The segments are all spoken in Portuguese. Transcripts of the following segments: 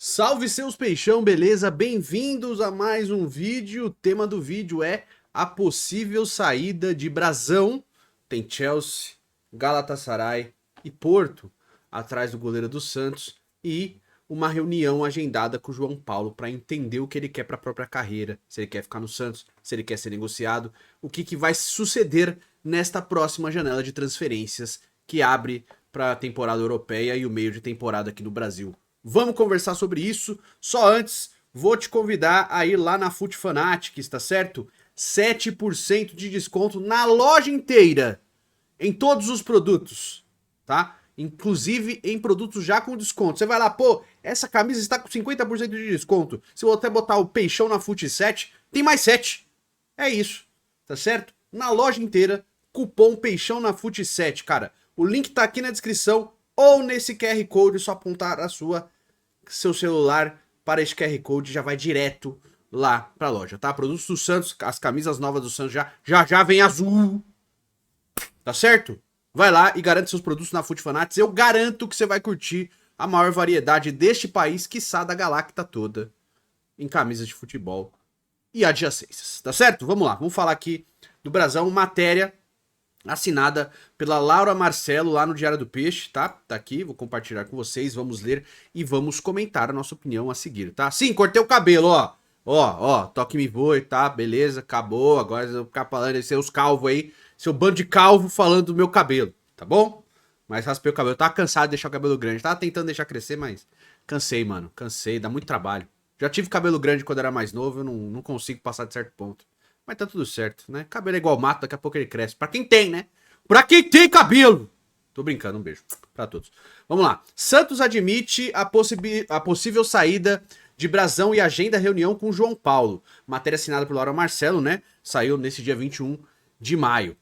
Salve seus peixão, beleza? Bem-vindos a mais um vídeo. O tema do vídeo é a possível saída de Brasão. Tem Chelsea, Galatasaray e Porto atrás do goleiro do Santos e uma reunião agendada com o João Paulo para entender o que ele quer para a própria carreira, se ele quer ficar no Santos, se ele quer ser negociado, o que vai suceder nesta próxima janela de transferências que abre para a temporada europeia e o meio de temporada aqui no Brasil. Vamos conversar sobre isso. Só antes, vou te convidar a ir lá na Foot Fanatics, tá certo? 7% de desconto na loja inteira, em todos os produtos, tá? Inclusive em produtos já com desconto. Você vai lá, pô, essa camisa está com 50% de desconto. Se eu até botar o peixão na Foot 7, tem mais 7. É isso, tá certo? Na loja inteira, cupom peixão na Foot 7, cara. O link tá aqui na descrição ou nesse QR Code, só apontar seu celular para esse QR Code, já vai direto lá pra loja, tá? Produtos do Santos, as camisas novas do Santos já vem azul, tá certo? Vai lá e garante seus produtos na Foot Fanatics. Eu garanto que você vai curtir a maior variedade deste país, quiçá da Galacta toda, em camisas de futebol e adjacências, tá certo? Vamos lá, vamos falar aqui do Brasão, matéria assinada pela Laura Marcelo lá no Diário do Peixe, tá? Tá aqui, vou compartilhar com vocês, vamos ler e vamos comentar a nossa opinião a seguir, tá? Sim, cortei o cabelo, ó. Ó, toque me voe, tá? Beleza, acabou, agora eu vou ficar falando de seus calvos aí, seu bando de calvo falando do meu cabelo, tá bom? Mas raspei o cabelo, eu tava cansado de deixar o cabelo grande, tava tentando deixar crescer, mas cansei, mano, cansei, dá muito trabalho. Já tive cabelo grande quando era mais novo, eu não consigo passar de certo ponto. Mas tá tudo certo, né? Cabelo é igual mato, daqui a pouco ele cresce. Pra quem tem, né? Pra quem tem cabelo! Tô brincando, um beijo pra todos. Vamos lá. Santos admite a possível saída de Brasão e agenda reunião com João Paulo. Matéria assinada por Laura Marcelo, né? Saiu nesse dia 21 de maio.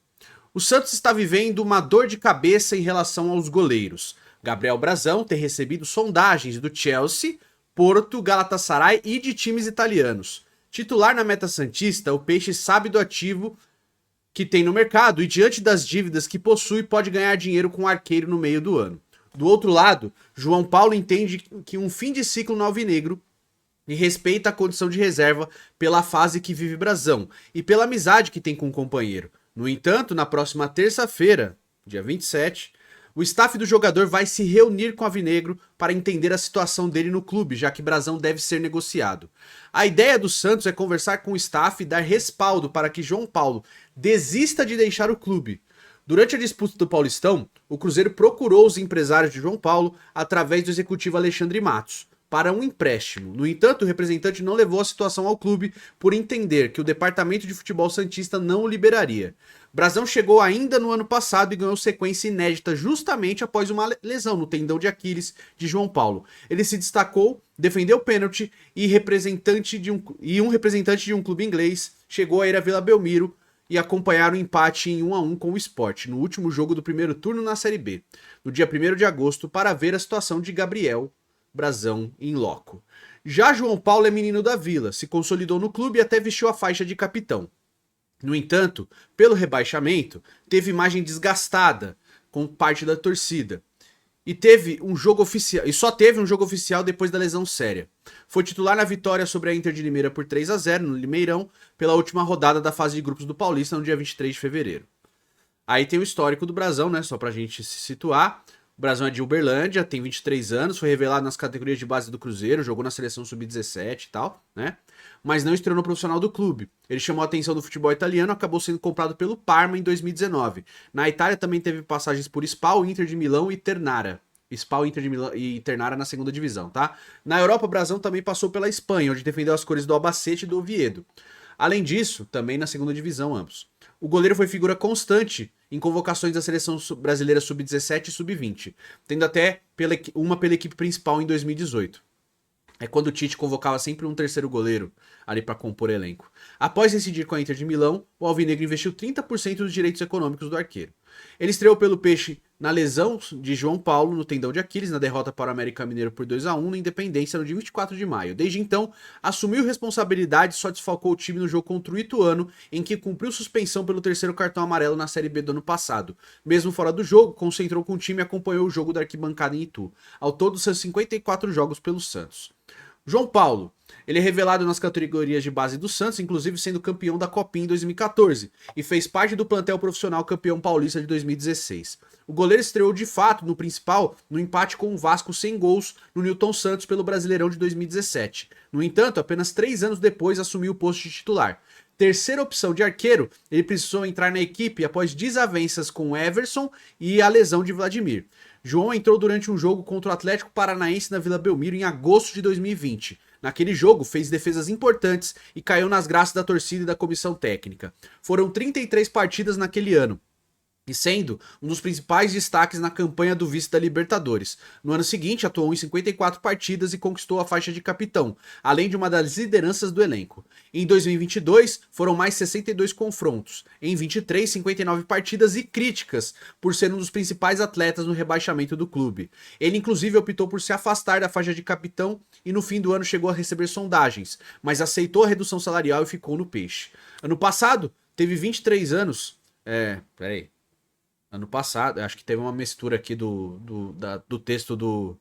O Santos está vivendo uma dor de cabeça em relação aos goleiros. Gabriel Brasão tem recebido sondagens do Chelsea, Porto, Galatasaray e de times italianos. Titular na meta santista, o Peixe sabe do ativo que tem no mercado e diante das dívidas que possui pode ganhar dinheiro com o arqueiro no meio do ano. Do outro lado, João Paulo entende que um fim de ciclo no alvinegro e respeita a condição de reserva pela fase que vive Brasão e pela amizade que tem com o companheiro. No entanto, na próxima terça-feira, dia 27, o staff do jogador vai se reunir com o Alvinegro para entender a situação dele no clube, já que Brasão deve ser negociado. A ideia do Santos é conversar com o staff e dar respaldo para que João Paulo desista de deixar o clube. Durante a disputa do Paulistão, o Cruzeiro procurou os empresários de João Paulo através do executivo Alexandre Matos para um empréstimo. No entanto, o representante não levou a situação ao clube por entender que o departamento de futebol santista não o liberaria. Brasão chegou ainda no ano passado e ganhou sequência inédita justamente após uma lesão no tendão de Aquiles de João Paulo. Ele se destacou, defendeu o pênalti e um representante de um clube inglês chegou a ir à Vila Belmiro e acompanhar o empate em 1-1 com o Sport, no último jogo do primeiro turno na Série B, no dia 1º de agosto, para ver a situação de Gabriel Brasão em loco. Já João Paulo é menino da Vila, se consolidou no clube e até vestiu a faixa de capitão. No entanto, pelo rebaixamento, teve imagem desgastada com parte da torcida. E só teve um jogo oficial depois da lesão séria. Foi titular na vitória sobre a Inter de Limeira por 3-0 no Limeirão, pela última rodada da fase de grupos do Paulista no dia 23 de fevereiro. Aí tem o histórico do Brasão, né? Só pra gente se situar. O Brasão é de Uberlândia, tem 23 anos, foi revelado nas categorias de base do Cruzeiro, jogou na seleção sub-17 e tal, né? Mas não estreou no profissional do clube. Ele chamou a atenção do futebol italiano e acabou sendo comprado pelo Parma em 2019. Na Itália também teve passagens por Spal, Inter de Milão e Ternara. Spal, Inter de Milão e Ternara na segunda divisão, tá? Na Europa, o Brasão também passou pela Espanha, onde defendeu as cores do Albacete e do Oviedo. Além disso, também na segunda divisão ambos. O goleiro foi figura constante em convocações da seleção brasileira sub-17 e sub-20, tendo até uma pela equipe principal em 2018. É quando o Tite convocava sempre um terceiro goleiro ali para compor elenco. Após decidir com a Inter de Milão, o Alvinegro investiu 30% dos direitos econômicos do arqueiro. Ele estreou pelo Peixe na lesão de João Paulo no tendão de Aquiles, na derrota para o América Mineiro por 2-1 na Independência no dia 24 de maio. Desde então, assumiu responsabilidade e só desfalcou o time no jogo contra o Ituano, em que cumpriu suspensão pelo terceiro cartão amarelo na Série B do ano passado. Mesmo fora do jogo, concentrou com o time e acompanhou o jogo da arquibancada em Itu. Ao todo, são 54 jogos pelo Santos. João Paulo, ele é revelado nas categorias de base do Santos, inclusive sendo campeão da Copinha em 2014, e fez parte do plantel profissional campeão paulista de 2016. O goleiro estreou de fato no principal no empate com o Vasco sem gols no Newton Santos pelo Brasileirão de 2017. No entanto, apenas 3 anos depois assumiu o posto de titular. Terceira opção de arqueiro, ele precisou entrar na equipe após desavenças com Everson e a lesão de Vladimir. João entrou durante um jogo contra o Atlético Paranaense na Vila Belmiro em agosto de 2020. Naquele jogo, fez defesas importantes e caiu nas graças da torcida e da comissão técnica. Foram 33 partidas naquele ano, e sendo um dos principais destaques na campanha do vice da Libertadores. No ano seguinte, atuou em 54 partidas e conquistou a faixa de capitão, além de uma das lideranças do elenco. Em 2022, foram mais 62 confrontos. Em 23, 59 partidas e críticas, por ser um dos principais atletas no rebaixamento do clube. Ele inclusive optou por se afastar da faixa de capitão e no fim do ano chegou a receber sondagens, mas aceitou a redução salarial e ficou no Peixe. Ano passado, teve 23 anos... peraí... Ano passado, acho que teve uma mistura aqui do texto do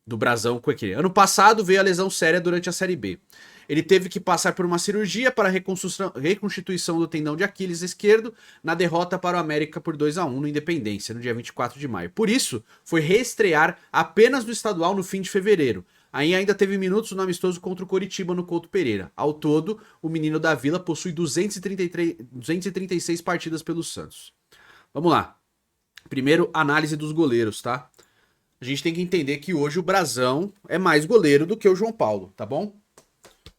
Brasão com aquele. Ano passado veio a lesão séria durante a Série B. Ele teve que passar por uma cirurgia para a reconstituição do tendão de Aquiles esquerdo na derrota para o América por 2-1 no Independência, no dia 24 de maio. Por isso, foi reestrear apenas no estadual no fim de fevereiro. Aí ainda teve minutos no amistoso contra o Coritiba no Couto Pereira. Ao todo, o menino da Vila possui 236 partidas pelo Santos. Vamos lá. Primeiro, análise dos goleiros, tá? A gente tem que entender que hoje o Brasão é mais goleiro do que o João Paulo, tá bom?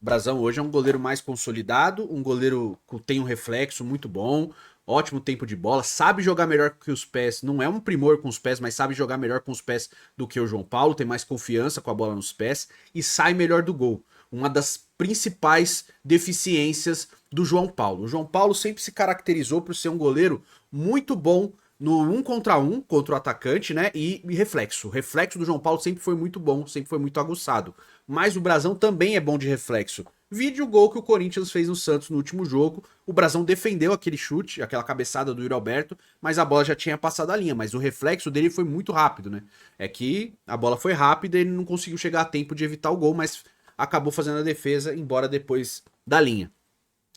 O Brasão hoje é um goleiro mais consolidado, um goleiro que tem um reflexo muito bom, ótimo tempo de bola, sabe jogar melhor que os pés, não é um primor com os pés, mas sabe jogar melhor com os pés do que o João Paulo, tem mais confiança com a bola nos pés e sai melhor do gol. Uma das principais deficiências do João Paulo. O João Paulo sempre se caracterizou por ser um goleiro muito bom no 1 contra 1 contra o atacante, né? E reflexo. O reflexo do João Paulo sempre foi muito bom, sempre foi muito aguçado. Mas o Brasão também é bom de reflexo. Vide o gol que o Corinthians fez no Santos no último jogo. O Brasão defendeu aquele chute, aquela cabeçada do Yuri Alberto, mas a bola já tinha passado a linha. Mas o reflexo dele foi muito rápido, né? É que a bola foi rápida e ele não conseguiu chegar a tempo de evitar o gol, mas acabou fazendo a defesa, embora depois da linha.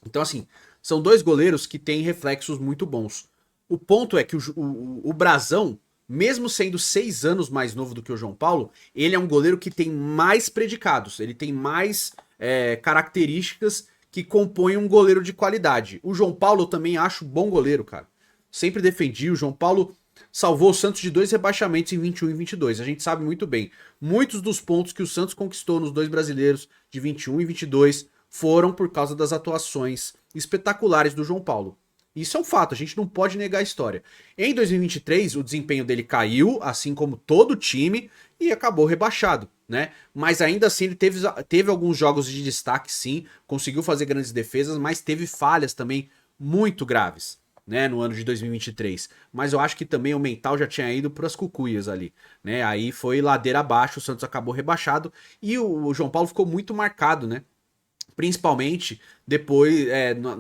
Então, assim, são dois goleiros que têm reflexos muito bons. O ponto é que o Brasão, mesmo sendo 6 anos mais novo do que o João Paulo, ele é um goleiro que tem mais predicados, ele tem mais características que compõem um goleiro de qualidade. O João Paulo eu também acho bom goleiro, cara. Sempre defendi, o João Paulo salvou o Santos de 2 rebaixamentos em 21 e 22. A gente sabe muito bem. Muitos dos pontos que o Santos conquistou nos 2 brasileiros de 21 e 22 foram por causa das atuações espetaculares do João Paulo. Isso é um fato, a gente não pode negar a história. Em 2023, o desempenho dele caiu, assim como todo o time, e acabou rebaixado, né? Mas ainda assim ele teve alguns jogos de destaque, sim, conseguiu fazer grandes defesas, mas teve falhas também muito graves, né, no ano de 2023. Mas eu acho que também o mental já tinha ido para as cucuias ali, né? Aí foi ladeira abaixo, o Santos acabou rebaixado e o João Paulo ficou muito marcado, né? Principalmente depois,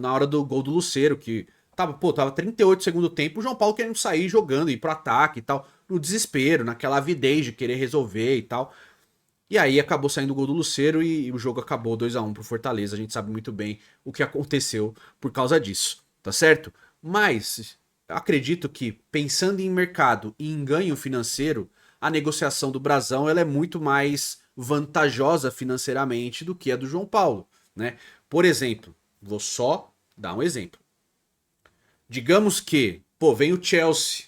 na hora do gol do Lucero, que tava 38 segundo tempo, o João Paulo querendo sair jogando, ir pro ataque e tal, no desespero, naquela avidez de querer resolver e tal. E aí acabou saindo o gol do Lucero e o jogo acabou 2-1 pro Fortaleza. A gente sabe muito bem o que aconteceu por causa disso, tá certo? Mas acredito que, pensando em mercado e em ganho financeiro, a negociação do Brasão ela é muito mais vantajosa financeiramente do que a do João Paulo, né? Por exemplo, vou só dar um exemplo. Digamos que, vem o Chelsea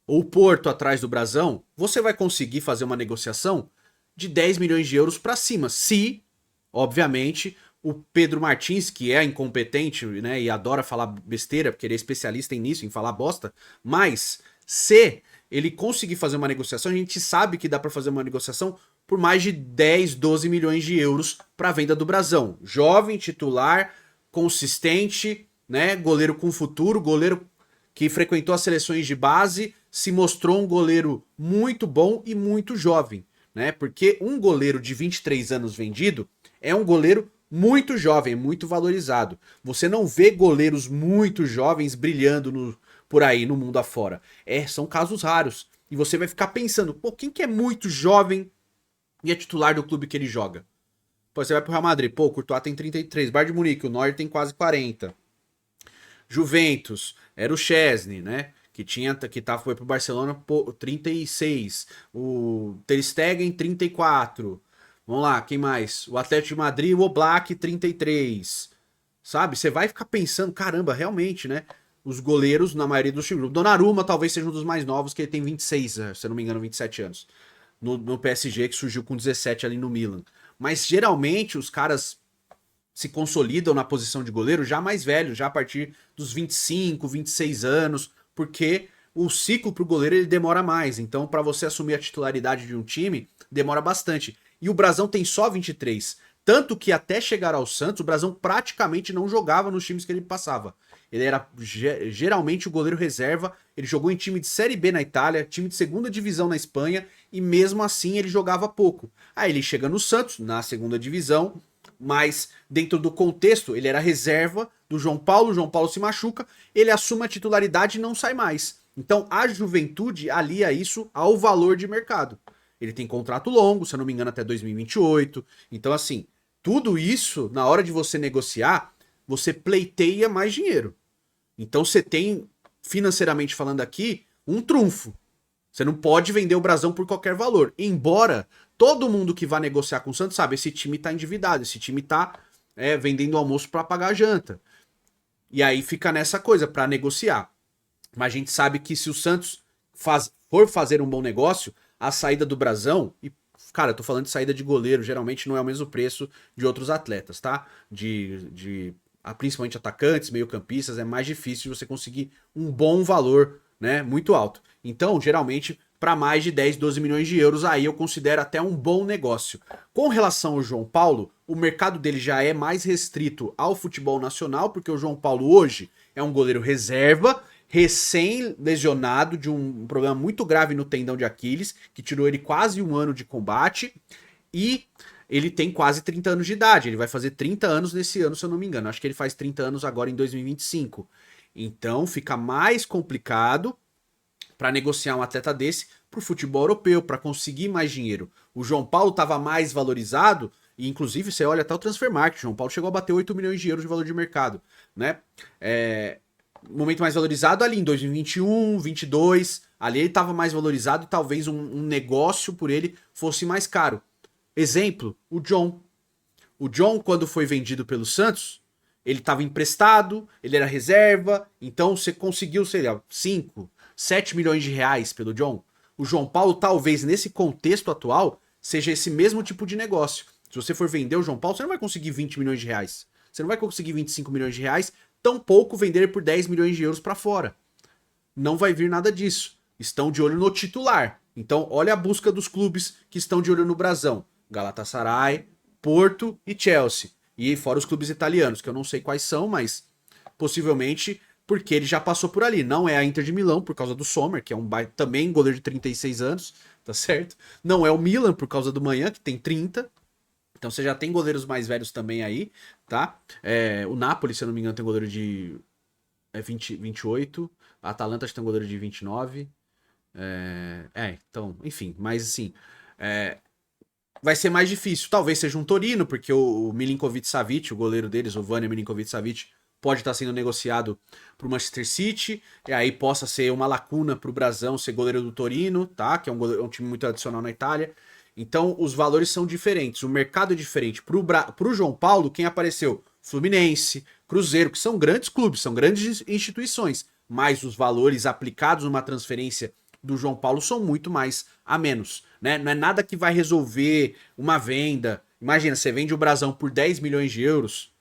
ou o Porto atrás do Brasão, você vai conseguir fazer uma negociação de 10 milhões de euros para cima, se, obviamente, o Pedro Martins, que é incompetente, né, e adora falar besteira, porque ele é especialista nisso, em falar bosta, mas se ele conseguir fazer uma negociação, a gente sabe que dá para fazer uma negociação por mais de 10, 12 milhões de euros para a venda do Brasão. Jovem, titular, consistente, né, goleiro com futuro, goleiro que frequentou as seleções de base, se mostrou um goleiro muito bom e muito jovem, né? Porque um goleiro de 23 anos vendido é um goleiro muito jovem, muito valorizado. Você não vê goleiros muito jovens brilhando por aí no mundo afora. São casos raros. E você vai ficar pensando, quem que é muito jovem e é titular do clube que ele joga. Pô, você vai pro Real Madrid, pô, o Courtois tem 33, Bayern de Munique, o Neuer tem quase 40. Juventus, era o Chesney, né? Foi pro Barcelona, pô, 36. O Ter Stegen, 34. Vamos lá, quem mais? O Atlético de Madrid, o Oblak, 33. Sabe? Você vai ficar pensando, caramba, realmente, né? Os goleiros, na maioria dos times. O Donnarumma talvez seja um dos mais novos, que ele tem 26, se eu não me engano, 27 anos. No PSG, que surgiu com 17 ali no Milan. Mas geralmente os caras se consolidam na posição de goleiro já mais velhos, já a partir dos 25, 26 anos, porque o ciclo pro goleiro ele demora mais. Então, para você assumir a titularidade de um time, demora bastante. E o Brasão tem só 23. Tanto que até chegar ao Santos, o Brasão praticamente não jogava nos times que ele passava. Ele era geralmente o goleiro reserva. Ele jogou em time de Série B na Itália, time de segunda divisão na Espanha, e mesmo assim ele jogava pouco. Aí ele chega no Santos, na segunda divisão, mas dentro do contexto, ele era reserva do João Paulo. O João Paulo se machuca, ele assume a titularidade e não sai mais. Então a Juventude alia isso ao valor de mercado. Ele tem contrato longo, se eu não me engano, até 2028. Então, assim, tudo isso, na hora de você negociar, você pleiteia mais dinheiro. Então você tem, financeiramente falando aqui, um trunfo. Você não pode vender o Brasão por qualquer valor. Embora todo mundo que vai negociar com o Santos sabe, esse time tá endividado, esse time tá vendendo almoço para pagar a janta. E aí fica nessa coisa, para negociar. Mas a gente sabe que se o Santos for fazer um bom negócio, a saída do Brasão, e cara, eu tô falando de saída de goleiro, geralmente não é o mesmo preço de outros atletas, tá? Principalmente atacantes, meio-campistas, é mais difícil de você conseguir um bom valor, né? Muito alto. Então, geralmente, para mais de 10, 12 milhões de euros, aí eu considero até um bom negócio. Com relação ao João Paulo, o mercado dele já é mais restrito ao futebol nacional, porque o João Paulo hoje é um goleiro reserva, recém-lesionado de um problema muito grave no tendão de Aquiles, que tirou ele quase um ano de combate, e ele tem quase 30 anos de idade. Ele vai fazer 30 anos nesse ano, se eu não me engano. Acho que ele faz 30 anos agora em 2025. Então fica mais complicado para negociar um atleta desse pro futebol europeu, para conseguir mais dinheiro. O João Paulo estava mais valorizado, e inclusive você olha até o Transfermarkt, o João Paulo chegou a bater 8 milhões de euros de valor de mercado, né? Momento mais valorizado ali em 2021, 22, ali ele estava mais valorizado e talvez um negócio por ele fosse mais caro. Exemplo, o John. O John, quando foi vendido pelo Santos, ele estava emprestado, ele era reserva, então você conseguiu, sei lá, 5, 7 milhões de reais pelo John. O João Paulo, talvez nesse contexto atual, seja esse mesmo tipo de negócio. Se você for vender o João Paulo, você não vai conseguir 20 milhões de reais. Você não vai conseguir 25 milhões de reais, tampouco vender por 10 milhões de euros para fora. Não vai vir nada disso. Estão de olho no titular. Então, olha a busca dos clubes que estão de olho no Brasão. Galatasaray, Porto e Chelsea. E fora os clubes italianos, que eu não sei quais são, mas possivelmente porque ele já passou por ali. Não é a Inter de Milão, por causa do Sommer, que é também goleiro de 36 anos, tá certo? Não é o Milan, por causa do Manhã, que tem 30. Então você já tem goleiros mais velhos também aí, tá? O Napoli, se eu não me engano, tem goleiro de 28. A Atalanta acho que tem goleiro de 29. Então, enfim, mas assim, vai ser mais difícil. Talvez seja um Torino, porque o Milinkovic-Savic, o goleiro deles, o Vania Milinkovic-Savic, pode estar sendo negociado para o Manchester City, e aí possa ser uma lacuna para o Brasão ser goleiro do Torino, tá? Que é um time muito tradicional na Itália. Então, os valores são diferentes, o mercado é diferente. Pro João Paulo, quem apareceu? Fluminense, Cruzeiro, que são grandes clubes, são grandes instituições, mas os valores aplicados numa transferência do João Paulo são muito mais a menos, né? Não é nada que vai resolver uma venda. Imagina, você vende o Brasão por 10 milhões de euros,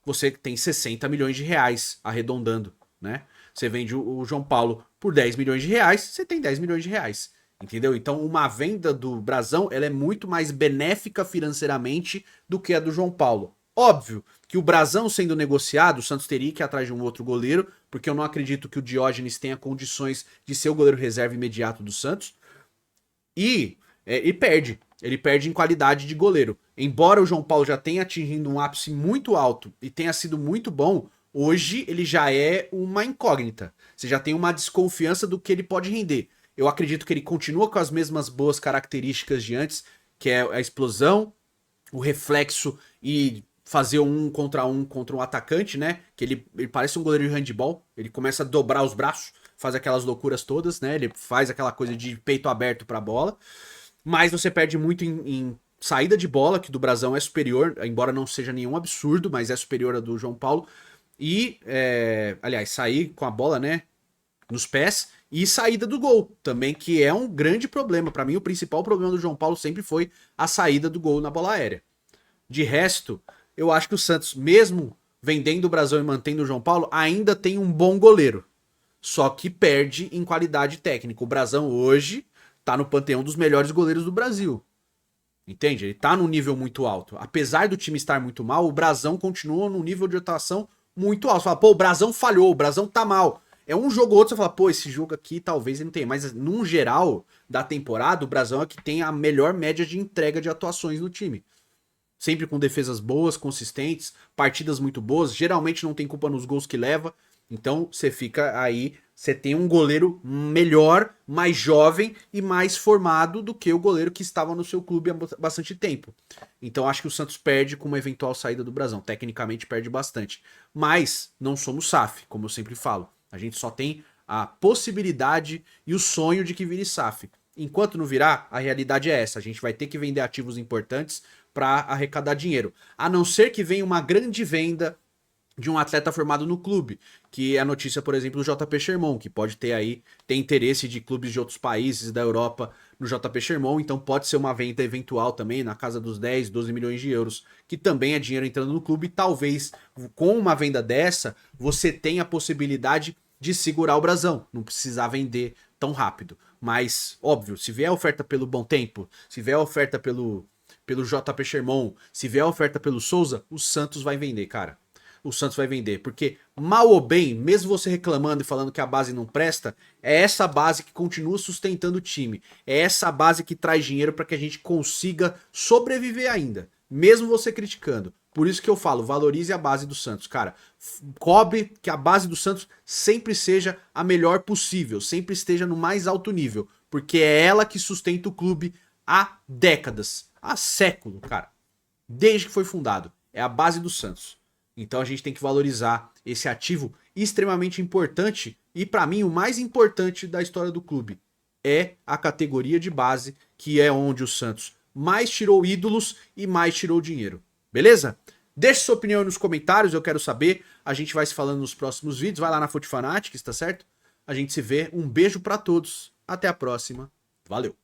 você tem 60 milhões de reais, arredondando, né? Você vende o João Paulo por 10 milhões de reais, você tem 10 milhões de reais, entendeu? Então uma venda do Brasão, ela é muito mais benéfica financeiramente do que a do João Paulo. Óbvio que o Brasão sendo negociado, o Santos teria que ir atrás de um outro goleiro, porque eu não acredito que o Diógenes tenha condições de ser o goleiro reserva imediato do Santos. E perde. Ele perde em qualidade de goleiro. Embora o João Paulo já tenha atingido um ápice muito alto e tenha sido muito bom, hoje ele já é uma incógnita. Você já tem uma desconfiança do que ele pode render. Eu acredito que ele continua com as mesmas boas características de antes, que é a explosão, o reflexo e fazer um contra um atacante, né? Que ele parece um goleiro de handball, ele começa a dobrar os braços, faz aquelas loucuras todas, né? Ele faz aquela coisa de peito aberto pra bola, mas você perde muito em saída de bola, que do Brasão é superior, embora não seja nenhum absurdo, mas é superior a do João Paulo. E, aliás, sair com a bola, né, nos pés e saída do gol também, que é um grande problema. Para mim, o principal problema do João Paulo sempre foi a saída do gol na bola aérea. De resto, eu acho que o Santos, mesmo vendendo o Brasão e mantendo o João Paulo, ainda tem um bom goleiro. Só que perde em qualidade técnica. O Brasão hoje tá no panteão dos melhores goleiros do Brasil. Entende? Ele tá num nível muito alto. Apesar do time estar muito mal, o Brasão continua num nível de atuação muito alto. Você fala, pô, o Brasão falhou, o Brasão tá mal. É um jogo ou outro, você fala, pô, esse jogo aqui talvez ele não tenha. Mas, num geral da temporada, o Brasão é que tem a melhor média de entrega de atuações no time. Sempre com defesas boas, consistentes, partidas muito boas. Geralmente não tem culpa nos gols que leva. Então você fica aí, você tem um goleiro melhor, mais jovem e mais formado do que o goleiro que estava no seu clube há bastante tempo. Então acho que o Santos perde com uma eventual saída do Brasão. Tecnicamente perde bastante. Mas não somos SAF, como eu sempre falo. A gente só tem a possibilidade e o sonho de que vire SAF. Enquanto não virar, a realidade é essa. A gente vai ter que vender ativos importantes para arrecadar dinheiro. A não ser que venha uma grande venda de um atleta formado no clube, que é a notícia, por exemplo, do JP Sherman, que pode ter aí, ter interesse de clubes de outros países da Europa no JP Sherman, então pode ser uma venda eventual também, na casa dos 10, 12 milhões de euros, que também é dinheiro entrando no clube, e talvez com uma venda dessa, você tenha a possibilidade de segurar o Brasão, não precisar vender tão rápido. Mas, óbvio, se vier a oferta pelo Bom Tempo, se vier a oferta pelo JP Sherman, se vier a oferta pelo Souza, o Santos vai vender, cara. O Santos vai vender, porque mal ou bem, mesmo você reclamando e falando que a base não presta, é essa base que continua sustentando o time, é essa base que traz dinheiro para que a gente consiga sobreviver ainda, mesmo você criticando. Por isso que eu falo, valorize a base do Santos, cara. Cobre que a base do Santos sempre seja a melhor possível, sempre esteja no mais alto nível, porque é ela que sustenta o clube há décadas, há século, cara. Desde que foi fundado, é a base do Santos. Então a gente tem que valorizar esse ativo extremamente importante e para mim o mais importante da história do clube é a categoria de base, que é onde o Santos mais tirou ídolos e mais tirou dinheiro. Beleza? Deixe sua opinião nos comentários, eu quero saber. A gente vai se falando nos próximos vídeos. Vai lá na Fute Fanatics, tá certo? A gente se vê. Um beijo para todos. Até a próxima. Valeu!